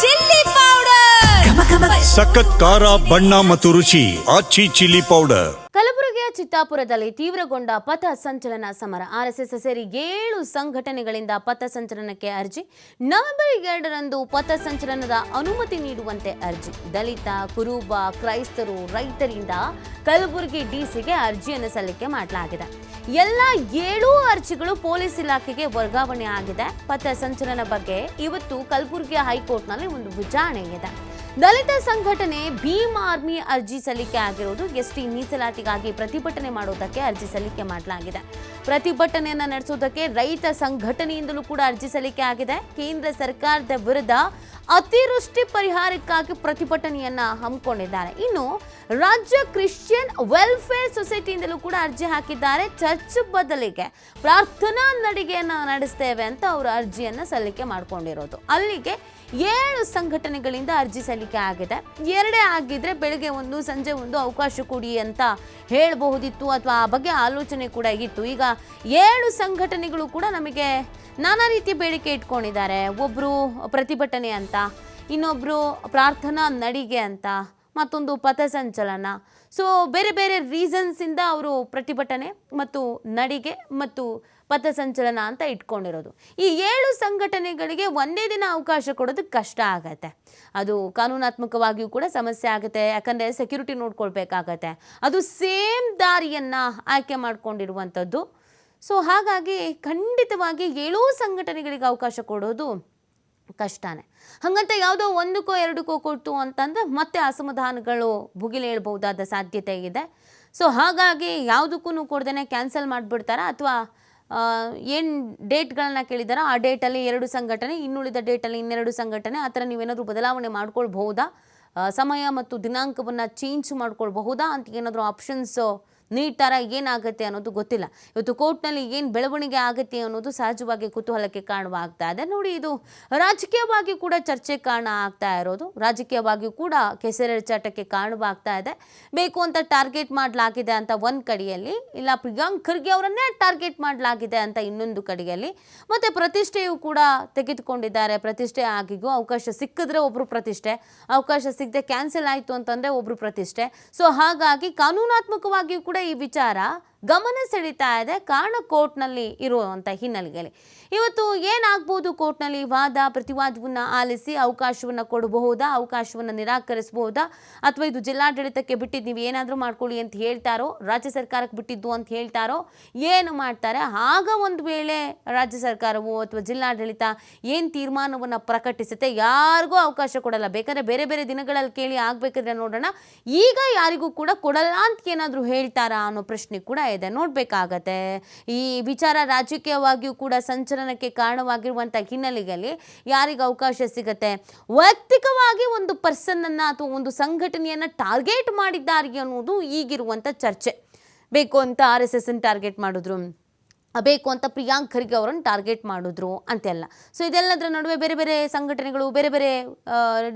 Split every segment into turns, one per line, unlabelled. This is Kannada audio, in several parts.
ಚಿಲ್ಲಿ ಪೌಡರ್,
ಸಖತ್ ಖಾರ ಬಣ್ಣ ಮತ್ತು ರುಚಿ ಆಚಿ ಚಿಲ್ಲಿ ಪೌಡರ್.
ಕಲಬುರಗಿಯ ಚಿತ್ತಾಪುರದಲ್ಲಿ ತೀವ್ರಗೊಂಡ ಪಥ ಸಂಚಲನ ಸಮರ. ಆರ್ಎಸ್ಎಸ್ ಸೇರಿ 7 ಸಂಘಟನೆಗಳಿಂದ ಪಥ ಸಂಚಲನಕ್ಕೆ ಅರ್ಜಿ. ನವೆಂಬರ್ 2ರಂದು ಪಥ ಸಂಚಲನದ ಅನುಮತಿ ನೀಡುವಂತೆ ಅರ್ಜಿ. ದಲಿತ, ಕುರುಬ, ಕ್ರೈಸ್ತರು, ರೈತರಿಂದ ಕಲಬುರಗಿ ಡಿಸಿಗೆ ಅರ್ಜಿಯನ್ನು ಸಲ್ಲಿಕೆ ಮಾಡಲಾಗಿದೆ. ಎಲ್ಲ 7 ಅರ್ಜಿಗಳು ಪೊಲೀಸ್ ಇಲಾಖೆಗೆ ವರ್ಗಾವಣೆ ಆಗಿದೆ. ಪಥ ಸಂಚಲನ ಬಗ್ಗೆ ಇವತ್ತು ಕಲಬುರಗಿ ಹೈಕೋರ್ಟ್ನಲ್ಲಿ ಒಂದು ವಿಚಾರಣೆ ಇದೆ. ದಲಿತ ಸಂಘಟನೆ ಭೀಮ್ ಆರ್ಮಿ ಅರ್ಜಿ ಸಲ್ಲಿಕೆ ಆಗಿರುವುದು. ಎಸ್ಟಿ ಮೀಸಲಾತಿಗಾಗಿ ಪ್ರತಿಭಟನೆ ಮಾಡುವುದಕ್ಕೆ ಅರ್ಜಿ ಸಲ್ಲಿಕೆ ಮಾಡಲಾಗಿದೆ. ಪ್ರತಿಭಟನೆಯನ್ನು ನಡೆಸುವುದಕ್ಕೆ ರೈತ ಸಂಘಟನೆಯಿಂದಲೂ ಕೂಡ ಅರ್ಜಿ ಸಲ್ಲಿಕೆ ಆಗಿದೆ. ಕೇಂದ್ರ ಸರ್ಕಾರದ ವಿರುದ್ಧ ಅತಿವೃಷ್ಟಿ ಪರಿಹಾರಕ್ಕಾಗಿ ಪ್ರತಿಭಟನೆಯನ್ನ ಹಮ್ಮಿಕೊಂಡಿದ್ದಾರೆ. ಇನ್ನು ರಾಜ್ಯ ಕ್ರಿಶ್ಚಿಯನ್ ವೆಲ್ಫೇರ್ ಸೊಸೈಟಿಯಿಂದಲೂ ಕೂಡ ಅರ್ಜಿ ಹಾಕಿದ್ದಾರೆ. ಚರ್ಚ್ ಬದಲಿಗೆ ಪ್ರಾರ್ಥನಾ ನಡಿಗೆಯನ್ನ ನಡೆಸ್ತೇವೆ ಅಂತ ಅವರು ಅರ್ಜಿಯನ್ನ ಸಲ್ಲಿಕೆ ಮಾಡ್ಕೊಂಡಿರೋದು. ಅಲ್ಲಿಗೆ 7 ಸಂಘಟನೆಗಳಿಂದ ಅರ್ಜಿ ಸಲ್ಲಿಕೆ ಆಗಿದೆ. 2 ಆಗಿದ್ರೆ ಬೆಳಗ್ಗೆ ಒಂದು ಸಂಜೆ ಒಂದು ಅವಕಾಶ ಕೊಡಿ ಅಂತ ಹೇಳಬಹುದಿತ್ತು, ಅಥವಾ ಆ ಬಗ್ಗೆ ಆಲೋಚನೆ ಕೂಡ ಇತ್ತು. ಈಗ 7 ಸಂಘಟನೆಗಳು ಕೂಡ ನಮಗೆ ನಾನಾ ರೀತಿ ಬೇಡಿಕೆ ಇಟ್ಕೊಂಡಿದ್ದಾರೆ. ಒಬ್ಬರು ಪ್ರತಿಭಟನೆ ಅಂತ, ಇನ್ನೊಬ್ಬರು ಪ್ರಾರ್ಥನಾ ನಡಿಗೆ ಅಂತ, ಮತ್ತೊಂದು ಪಥಸಂಚಲನ. ಸೊ ಬೇರೆ ಬೇರೆ ರೀಸನ್ಸಿಂದ ಅವರು ಪ್ರತಿಭಟನೆ ಮತ್ತು ನಡಿಗೆ ಮತ್ತು ಪಥಸಂಚಲನ ಅಂತ ಇಟ್ಕೊಂಡಿರೋದು. ಈ 7 ಸಂಘಟನೆಗಳಿಗೆ ಒಂದೇ ದಿನ ಅವಕಾಶ ಕೊಡೋದು ಕಷ್ಟ ಆಗತ್ತೆ. ಅದು ಕಾನೂನಾತ್ಮಕವಾಗಿಯೂ ಕೂಡ ಸಮಸ್ಯೆ ಆಗುತ್ತೆ. ಯಾಕಂದರೆ ಸೆಕ್ಯೂರಿಟಿ ನೋಡ್ಕೊಳ್ಬೇಕಾಗತ್ತೆ. ಅದು ಸೇಮ್ ದಾರಿಯನ್ನು ಆಯ್ಕೆ ಮಾಡ್ಕೊಂಡಿರುವಂಥದ್ದು. ಸೊ ಹಾಗಾಗಿ ಖಂಡಿತವಾಗಿ 7 ಸಂಘಟನೆಗಳಿಗೆ ಅವಕಾಶ ಕೊಡೋದು ಕಷ್ಟನೇ. ಹಾಗಂತ ಯಾವುದೋ 1ಕೋ 2ಕೋ ಕೊಟ್ಟು ಅಂತಂದರೆ ಮತ್ತೆ ಅಸಮಾಧಾನಗಳು ಭುಗಿಲೇಳಬಹುದಾದ ಸಾಧ್ಯತೆ ಇದೆ. ಸೊ ಹಾಗಾಗಿ ಯಾವುದಕ್ಕೂ ಕೊಡ್ದೇ ಕ್ಯಾನ್ಸಲ್ ಮಾಡಿಬಿಡ್ತಾರಾ, ಅಥವಾ ಏನು ಡೇಟ್ಗಳನ್ನ ಕೇಳಿದಾರೋ ಆ ಡೇಟಲ್ಲಿ 2 ಸಂಘಟನೆ, ಇನ್ನುಳಿದ ಡೇಟಲ್ಲಿ 2 ಸಂಘಟನೆ, ಆ ಥರ ನೀವೇನಾದರೂ ಬದಲಾವಣೆ ಮಾಡ್ಕೊಳ್ಬಹುದಾ, ಸಮಯ ಮತ್ತು ದಿನಾಂಕವನ್ನು ಚೇಂಜ್ ಮಾಡ್ಕೊಳ್ಬಹುದಾ ಅಂತ ಏನಾದರೂ ಆಪ್ಷನ್ಸ್ ನೀಡ್ತಾರ, ಏನಾಗುತ್ತೆ ಅನ್ನೋದು ಗೊತ್ತಿಲ್ಲ. ಇವತ್ತು ಕೋರ್ಟ್ನಲ್ಲಿ ಏನು ಬೆಳವಣಿಗೆ ಆಗುತ್ತೆ ಅನ್ನೋದು ಸಹಜವಾಗಿ ಕುತೂಹಲಕ್ಕೆ ಕಾರಣವಾಗ್ತಾ ಇದೆ. ನೋಡಿ, ಇದು ರಾಜಕೀಯವಾಗಿ ಕೂಡ ಚರ್ಚೆ ಕಾರಣ ಆಗ್ತಾ ಇರೋದು, ರಾಜಕೀಯವಾಗಿಯೂ ಕೂಡ ಕೆಸರೆರಚಾಟಕ್ಕೆ ಕಾರಣವಾಗ್ತಾ ಇದೆ. ಬೇಕು ಅಂತ ಟಾರ್ಗೆಟ್ ಮಾಡಲಾಗಿದೆ ಅಂತ ಒಂದು ಕಡೆಯಲ್ಲಿ, ಇಲ್ಲ ಪ್ರಿಯಾಂಕ್ ಖರ್ಗೆ ಅವರನ್ನೇ ಟಾರ್ಗೆಟ್ ಮಾಡಲಾಗಿದೆ ಅಂತ ಇನ್ನೊಂದು ಕಡೆಯಲ್ಲಿ, ಮತ್ತು ಪ್ರತಿಷ್ಠೆಯೂ ಕೂಡ ತೆಗೆದುಕೊಂಡಿದ್ದಾರೆ. ಪ್ರತಿಷ್ಠೆ ಆಗಿಗೂ ಅವಕಾಶ ಸಿಕ್ಕಿದ್ರೆ ಒಬ್ಬರು ಪ್ರತಿಷ್ಠೆ, ಅವಕಾಶ ಸಿಗದೆ ಕ್ಯಾನ್ಸಲ್ ಆಯಿತು ಅಂತಂದರೆ ಒಬ್ಬರು ಪ್ರತಿಷ್ಠೆ. ಸೊ ಹಾಗಾಗಿ ಕಾನೂನಾತ್ಮಕವಾಗಿಯೂ ಕೂಡ ಈ ವಿಚಾರ ಗಮನ ಸೆಳೀತಾ ಇದೆ. ಕಾರಣ ಕೋರ್ಟ್ನಲ್ಲಿ ಇರುವಂಥ ಹಿನ್ನೆಲೆಯಲ್ಲಿ ಇವತ್ತು ಏನಾಗ್ಬೋದು, ಕೋರ್ಟ್ನಲ್ಲಿ ವಾದ ಪ್ರತಿವಾದವನ್ನು ಆಲಿಸಿ ಅವಕಾಶವನ್ನು ಕೊಡಬಹುದಾ, ಅವಕಾಶವನ್ನು ನಿರಾಕರಿಸಬಹುದಾ, ಅಥವಾ ಇದು ಜಿಲ್ಲಾಡಳಿತಕ್ಕೆ ಬಿಟ್ಟಿದ್ದು ನೀವು ಏನಾದರೂ ಮಾಡ್ಕೊಳ್ಳಿ ಅಂತ ಹೇಳ್ತಾರೋ, ರಾಜ್ಯ ಸರ್ಕಾರಕ್ಕೆ ಬಿಟ್ಟಿದ್ದು ಅಂತ ಹೇಳ್ತಾರೋ, ಏನು ಮಾಡ್ತಾರೆ. ಆಗ ಒಂದು ವೇಳೆ ರಾಜ್ಯ ಸರ್ಕಾರವು ಅಥವಾ ಜಿಲ್ಲಾಡಳಿತ ಏನು ತೀರ್ಮಾನವನ್ನು ಪ್ರಕಟಿಸುತ್ತೆ, ಯಾರಿಗೂ ಅವಕಾಶ ಕೊಡಲ್ಲ. ಬೇಕಾದ್ರೆ ಬೇರೆ ಬೇರೆ ದಿನಗಳಲ್ಲಿ ಕೇಳಿ ಆಗಬೇಕಾದ್ರೆ ನೋಡೋಣ. ಈಗ ಯಾರಿಗೂ ಕೂಡ ಕೊಡಲ್ಲ ಅಂತ ಏನಾದರೂ ಹೇಳ್ತಾರಾ ಅನ್ನೋ ಪ್ರಶ್ನೆ ಕೂಡ ಇದೆ. ನೋಡಬೇಕಾಗತ್ತೆ. ಈ ವಿಚಾರ ರಾಜಕೀಯವಾಗಿಯೂ ಕೂಡ ಸಂಚಲನಕ್ಕೆ ಕಾರಣವಾಗಿರುವಂಥ ಹಿನ್ನೆಲೆಯಲ್ಲಿ ಯಾರಿಗೆ ಅವಕಾಶ ಸಿಗುತ್ತೆ, ವೈಯಕ್ತಿಕವಾಗಿ ಒಂದು ಪರ್ಸನ್ನನ್ನು ಅಥವಾ ಒಂದು ಸಂಘಟನೆಯನ್ನು ಟಾರ್ಗೆಟ್ ಮಾಡಿದ್ದಾರೆ ಅನ್ನೋದು ಈಗಿರುವಂಥ ಚರ್ಚೆ. ಬೇಕು ಅಂತ RSS ಟಾರ್ಗೆಟ್ ಮಾಡಿದ್ರು, ಬೇಕು ಅಂತ ಪ್ರಿಯಾಂಕ್ ಖರ್ಗೆ ಅವರನ್ನು ಟಾರ್ಗೆಟ್ ಮಾಡಿದ್ರು ಅಂತೆಲ್ಲ. ಸೊ ಇದೆಲ್ಲದರ ನಡುವೆ ಬೇರೆ ಬೇರೆ ಸಂಘಟನೆಗಳು ಬೇರೆ ಬೇರೆ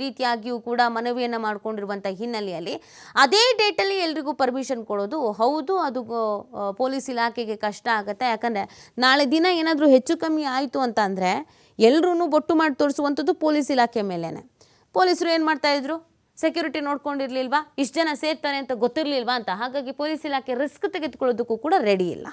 ರೀತಿಯಾಗಿಯೂ ಕೂಡ ಮನವಿಯನ್ನು ಮಾಡ್ಕೊಂಡಿರುವಂಥ ಹಿನ್ನೆಲೆಯಲ್ಲಿ ಅದೇ ಡೇಟಲ್ಲಿ ಎಲ್ರಿಗೂ ಪರ್ಮಿಷನ್ ಕೊಡೋದು, ಹೌದು ಅದು ಪೊಲೀಸ್ ಇಲಾಖೆಗೆ ಕಷ್ಟ ಆಗುತ್ತೆ. ಯಾಕಂದರೆ ನಾಳೆ ದಿನ ಏನಾದರೂ ಹೆಚ್ಚು ಕಮ್ಮಿ ಆಯಿತು ಅಂತ ಅಂದರೆ ಎಲ್ಲರೂ ಬೊಟ್ಟು ಮಾಡಿ ತೋರಿಸುವಂಥದ್ದು ಪೊಲೀಸ್ ಇಲಾಖೆ ಮೇಲೇ. ಪೊಲೀಸರು ಏನು ಮಾಡ್ತಾಯಿದ್ರು, ಸೆಕ್ಯೂರಿಟಿ ನೋಡ್ಕೊಂಡಿರಲಿಲ್ವಾ, ಇಷ್ಟು ಜನ ಸೇರ್ತಾರೆ ಅಂತ ಗೊತ್ತಿರಲಿಲ್ವಾ ಅಂತ. ಹಾಗಾಗಿ ಪೊಲೀಸ್ ಇಲಾಖೆ ರಿಸ್ಕ್ ತೆಗೆದುಕೊಳ್ಳೋದಕ್ಕೂ ಕೂಡ ರೆಡಿ ಇಲ್ಲ.